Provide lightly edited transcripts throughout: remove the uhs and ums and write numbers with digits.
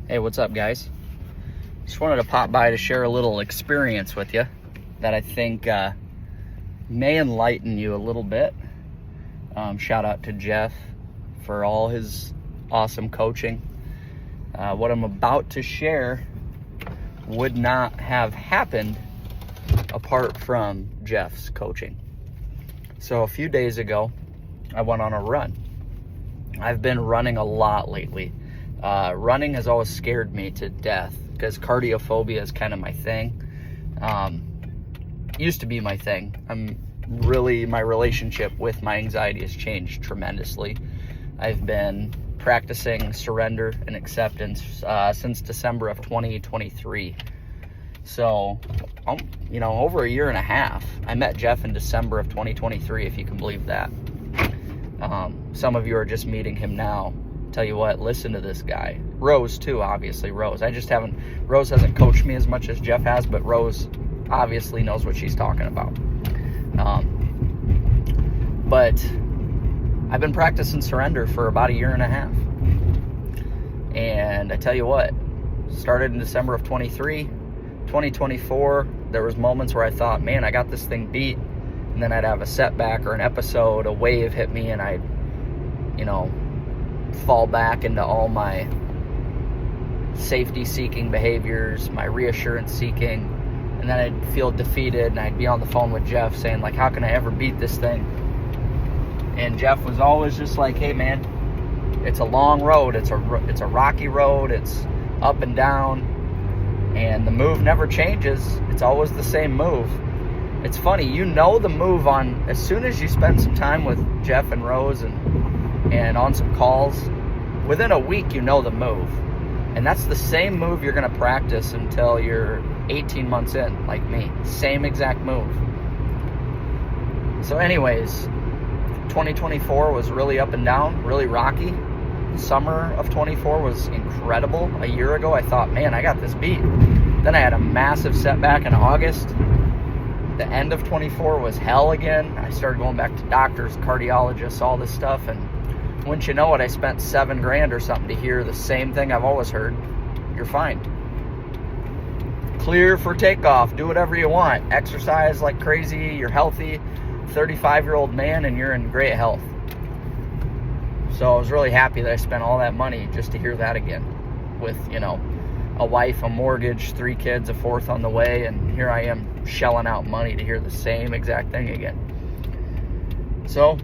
Hey, what's up, guys? Just wanted to pop by to share a little experience with you that I think may enlighten you a little bit. Shout out to Jeff for all his awesome coaching. What I'm about to share would not have happened apart from Jeff's coaching. So a few days ago, I went on a run. I've been running a lot lately. Running has always scared me to death because cardiophobia is kind of my thing. Used to be my thing. My relationship with my anxiety has changed tremendously. I've been practicing surrender and acceptance since December of 2023. So, over a year and a half. I met Jeff in December of 2023, if you can believe that. Some of you are just meeting him now. Tell you what, listen to this guy. Rose too, obviously, Rose. Rose hasn't coached me as much as Jeff has, but Rose obviously knows what she's talking about. But I've been practicing surrender for about a year and a half. And I tell you what, started in December of 23, 2024, there was moments where I thought, man, I got this thing beat. And then I'd have a setback or an episode, a wave hit me, and I'd, fall back into all my safety-seeking behaviors, my reassurance-seeking, and then I'd feel defeated, and I'd be on the phone with Jeff saying, like, how can I ever beat this thing? And Jeff was always just like, hey, man, it's a long road. It's a rocky road. It's up and down, and the move never changes. It's always the same move. It's funny, the move on, as soon as you spend some time with Jeff and Rose and on some calls, within a week you know the move. And that's the same move you're going to practice until you're 18 months in, like me. Same exact move. So anyways, 2024 was really up and down, really rocky. The summer of 24 was incredible. A year ago I thought, man, I got this beat. Then I had a massive setback in August. The end of 24 was hell again. I started going back to doctors, cardiologists, all this stuff, and wouldn't you know it, I spent $7,000 or something to hear the same thing I've always heard. You're fine. Clear for takeoff. Do whatever you want. Exercise like crazy. You're healthy. 35-year-old man, and you're in great health. So I was really happy that I spent all that money just to hear that again. With, a wife, a mortgage, 3 kids, a 4th on the way, and here I am shelling out money to hear the same exact thing again. So,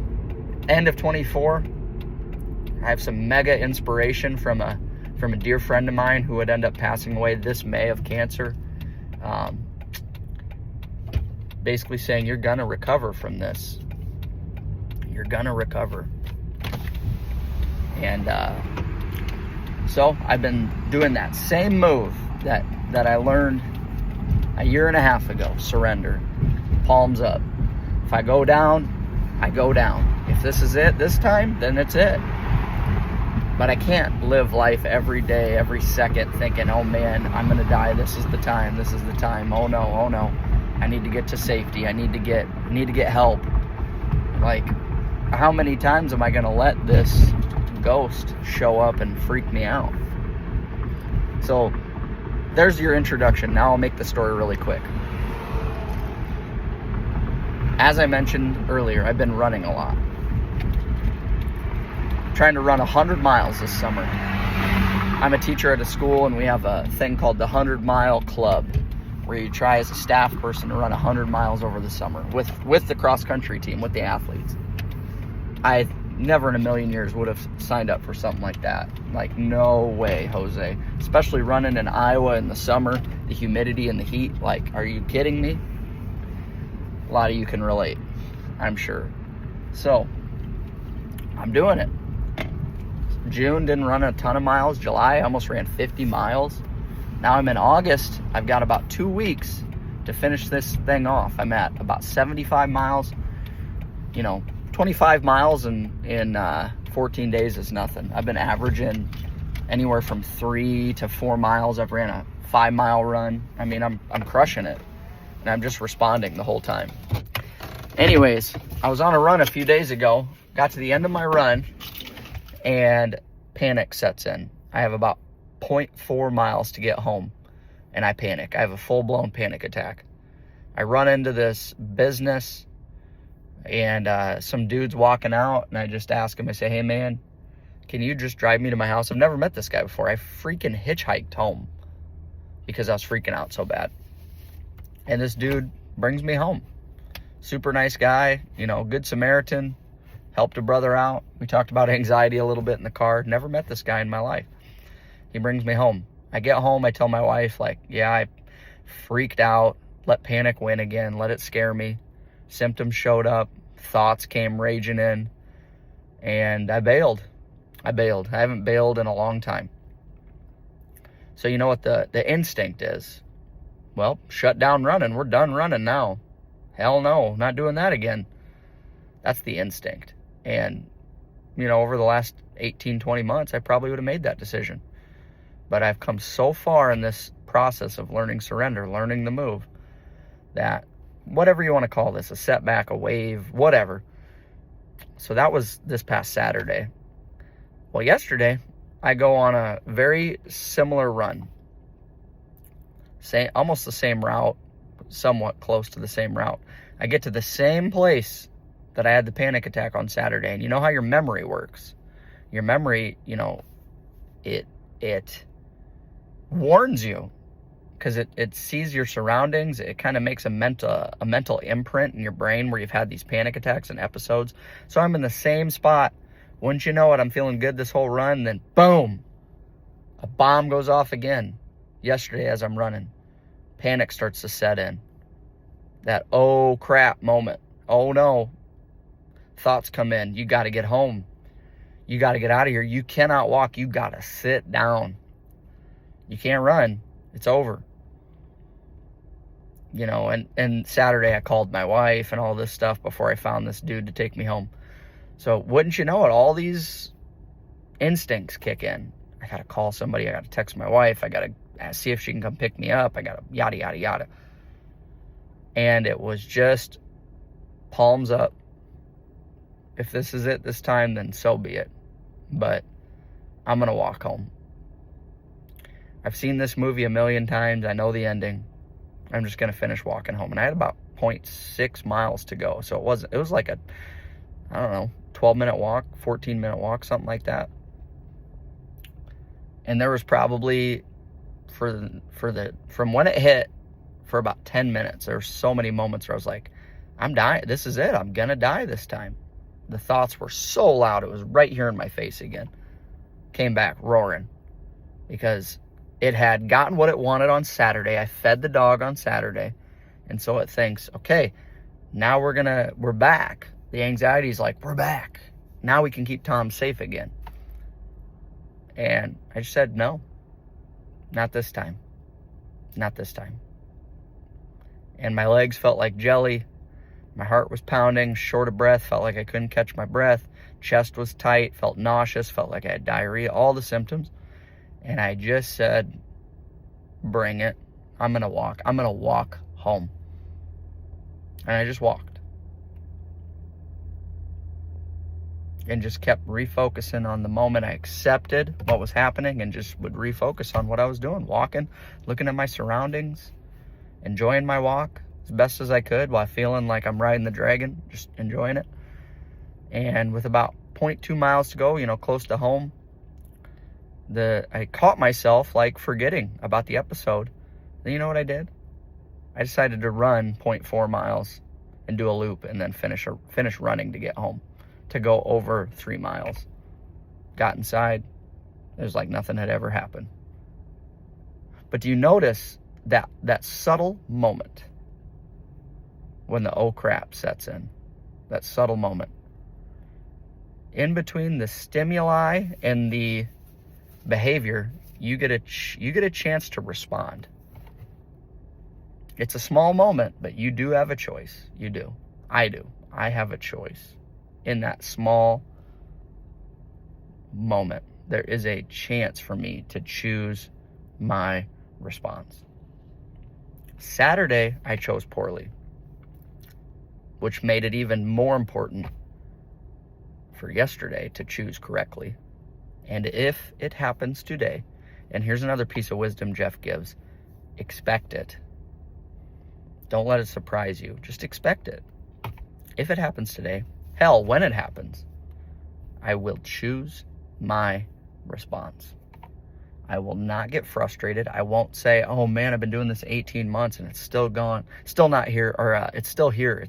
end of 24, I have some mega inspiration from a dear friend of mine who would end up passing away this May of cancer. Basically saying, you're gonna recover from this. You're gonna recover. And so I've been doing that same move that I learned a year and a half ago. Surrender. Palms up. If I go down, I go down. If this is it this time, then it's it. But I can't live life every day, every second thinking, oh man, I'm going to die. This is the time. This is the time. Oh no. I need to get to safety. I need to get help. Like, how many times am I going to let this ghost show up and freak me out? So there's your introduction. Now I'll make the story really quick. As I mentioned earlier, I've been running a lot. Trying to run 100 miles this summer. I'm a teacher at a school, and we have a thing called the 100-mile club, where you try as a staff person to run 100 miles over the summer with the cross-country team, with the athletes. I never in a million years would have signed up for something like that. Like, no way, Jose. Especially running in Iowa in the summer, the humidity and the heat. Like, are you kidding me? A lot of you can relate, I'm sure. So, I'm doing it. June, didn't run a ton of miles. July, I almost ran 50 miles. Now I'm in August. I've got about 2 weeks to finish this thing off. I'm at about 75 miles. 25 miles in 14 days is nothing. I've been averaging anywhere from 3 to 4 miles. I've ran a 5-mile run. I mean, I'm crushing it, and I'm just responding the whole time. Anyways, I was on a run a few days ago, got to the end of my run, and panic sets in. I have about 0.4 miles to get home, and I panic. I have a full-blown panic attack. I run into this business, and some dude's walking out, and I just ask him, I say, hey, man, can you just drive me to my house? I've never met this guy before. I freaking hitchhiked home because I was freaking out so bad. And this dude brings me home. Super nice guy, good Samaritan, helped a brother out. We talked about anxiety a little bit in the car. Never met this guy in my life. He brings me home. I get home, I tell my wife, I freaked out, let panic win again, let it scare me. Symptoms showed up, thoughts came raging in, and I bailed. I haven't bailed in a long time. So you know what the instinct is? Well, shut down running. We're done running now. Hell no, not doing that again. That's the instinct. And, over the last 18, 20 months, I probably would have made that decision. But I've come so far in this process of learning surrender, learning the move, that whatever you want to call this, a setback, a wave, whatever. So that was this past Saturday. Well, yesterday, I go on a very similar run. Almost the same route, somewhat close to the same route. I get to the same place that I had the panic attack on Saturday. And you know how your memory works. Your memory, it warns you because it sees your surroundings. It kind of makes a mental imprint in your brain where you've had these panic attacks and episodes. So I'm in the same spot. Wouldn't you know it, I'm feeling good this whole run, then boom, a bomb goes off again. Yesterday as I'm running, panic starts to set in. That oh crap moment. Oh no. Thoughts come in. You got to get home. You got to get out of here. You cannot walk. You got to sit down. You can't run. It's over. And Saturday I called my wife and all this stuff before I found this dude to take me home. So wouldn't you know it, all these instincts kick in. I got to call somebody. I got to text my wife. I got to see if she can come pick me up. I got to yada, yada, yada. And it was just palms up. If this is it this time, then so be it. But I'm going to walk home. I've seen this movie a million times. I know the ending. I'm just going to finish walking home. And I had about 0.6 miles to go. So it was like a, 12-minute walk, 14-minute walk, something like that. And there was probably, from when it hit, for about 10 minutes, there were so many moments where I was like, I'm dying. This is it. I'm going to die this time. The thoughts were so loud. It was right here in my face again. Came back roaring because it had gotten what it wanted on Saturday. I fed the dog on Saturday. And so it thinks, okay, now we're back. The anxiety is like, we're back. Now we can keep Tom safe again. And I just said, no, not this time. Not this time. And my legs felt like jelly. My heart was pounding, short of breath, felt like I couldn't catch my breath. Chest was tight, felt nauseous, felt like I had diarrhea, all the symptoms. And I just said, bring it. I'm going to walk. I'm going to walk home. And I just walked. And just kept refocusing on the moment. I accepted what was happening and just would refocus on what I was doing. Walking, looking at my surroundings, enjoying my walk as best as I could while feeling like I'm riding the dragon, just enjoying it. And with about 0.2 miles to go, close to home, I caught myself forgetting about the episode. Then you know what I did? I decided to run 0.4 miles and do a loop and then finish running to get home, to go over 3 miles. Got inside. It was like nothing had ever happened. But do you notice that subtle moment when the oh crap sets in? That subtle moment. In between the stimuli and the behavior, you get a chance to respond. It's a small moment, but you do have a choice. You do. I do. I have a choice. In that small moment, there is a chance for me to choose my response. Saturday, I chose poorly, which made it even more important for yesterday to choose correctly. And if it happens today, And here's another piece of wisdom Jeff gives. Expect it. Don't let it surprise you. Just expect it. If it happens today, hell, when it happens, I will choose my response. I will not get frustrated. I won't say, oh man, I've been doing this 18 months and it's still gone, still not here, or it's still here,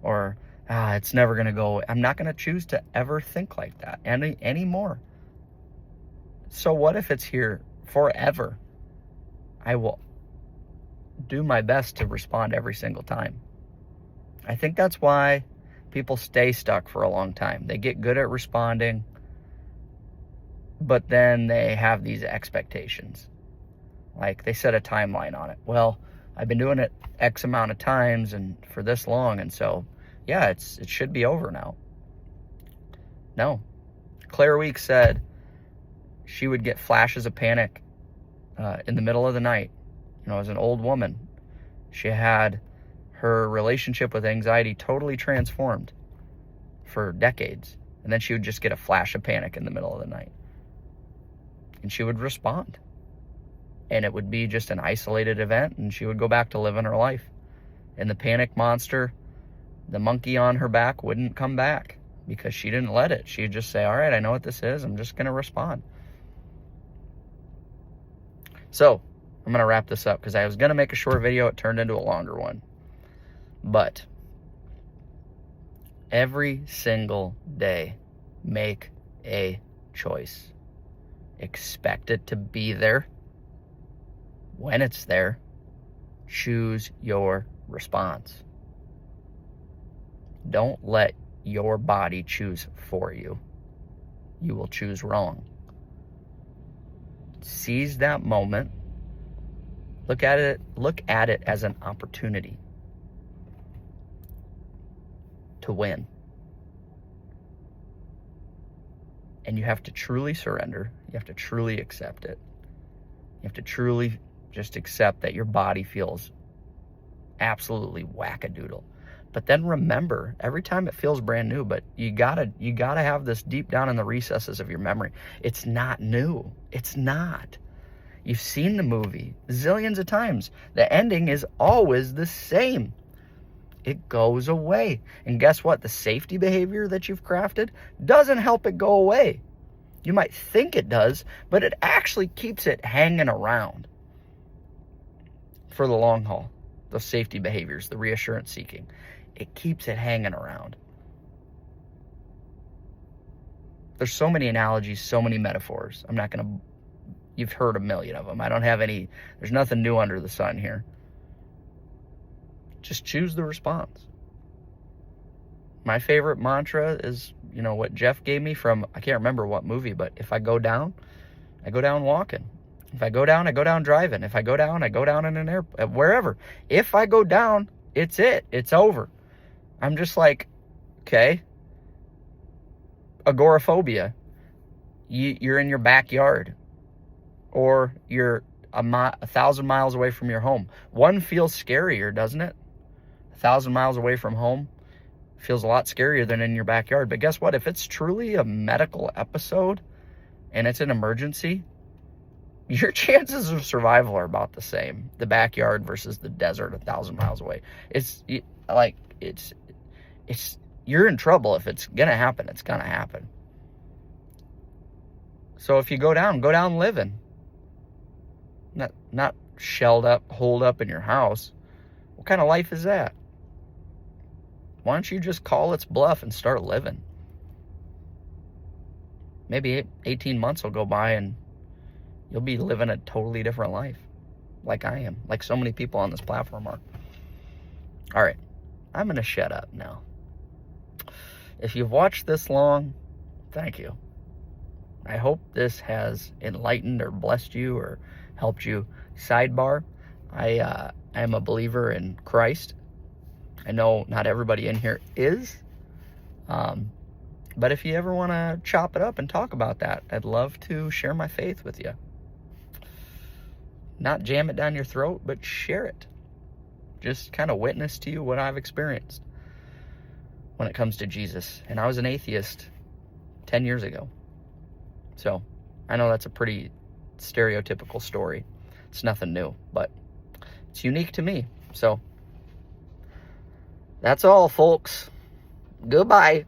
or it's never going to go away. I'm not going to choose to ever think like that anymore. So what if it's here forever? I will do my best to respond every single time. I think that's why people stay stuck for a long time. They get good at responding, but then they have these expectations. Like they set a timeline on it. Well, I've been doing it X amount of times and for this long, and so yeah, it should be over now. No. Claire Weeks said she would get flashes of panic in the middle of the night. As an old woman, she had her relationship with anxiety totally transformed for decades. And then she would just get a flash of panic in the middle of the night. And she would respond. And it would be just an isolated event, and she would go back to living her life. And the panic monster, the monkey on her back, wouldn't come back because she didn't let it. She'd just say, all right, I know what this is. I'm just going to respond. So I'm going to wrap this up because I was going to make a short video. It turned into a longer one. But every single day, make a choice. Expect it to be there. When it's there, choose your response. Don't let your body choose for you. You will choose wrong. Seize that moment. Look at it as an opportunity to win. And you have to truly surrender. You have to truly accept it. You have to truly just accept that your body feels absolutely wackadoodle. But then remember, every time it feels brand new, but you gotta have this deep down in the recesses of your memory. It's not new. It's not. You've seen the movie zillions of times. The ending is always the same. It goes away. And guess what? The safety behavior that you've crafted doesn't help it go away. You might think it does, but it actually keeps it hanging around for the long haul. Those safety behaviors, the reassurance seeking, it keeps it hanging around. There's so many analogies, so many metaphors. You've heard a million of them. I don't have any, there's nothing new under the sun here. Just choose the response. My favorite mantra is, what Jeff gave me from, I can't remember what movie, but if I go down, I go down walking. If I go down, I go down driving. If I go down, I go down in an airport, wherever. If I go down, it's it. It's over. I'm just like, okay. Agoraphobia. You're in your backyard. Or you're 1,000 miles away from your home. One feels scarier, doesn't it? 1,000 miles away from home feels a lot scarier than in your backyard. But guess what? If it's truly a medical episode and it's an emergency, your chances of survival are about the same. The backyard versus the desert 1,000 miles away. You're in trouble. If it's going to happen, it's going to happen. So if you go down living. Not shelled up, holed up in your house. What kind of life is that? Why don't you just call its bluff and start living? Maybe 18 months will go by and you'll be living a totally different life. Like I am. Like so many people on this platform are. All right. I'm going to shut up now. If you've watched this long, thank you. I hope this has enlightened or blessed you or helped you. Sidebar, I am a believer in Christ. I know not everybody in here is. But if you ever want to chop it up and talk about that, I'd love to share my faith with you. Not jam it down your throat, but share it. Just kind of witness to you what I've experienced when it comes to Jesus. And I was an atheist 10 years ago. So I know that's a pretty stereotypical story. It's nothing new, but it's unique to me. So that's all, folks. Goodbye.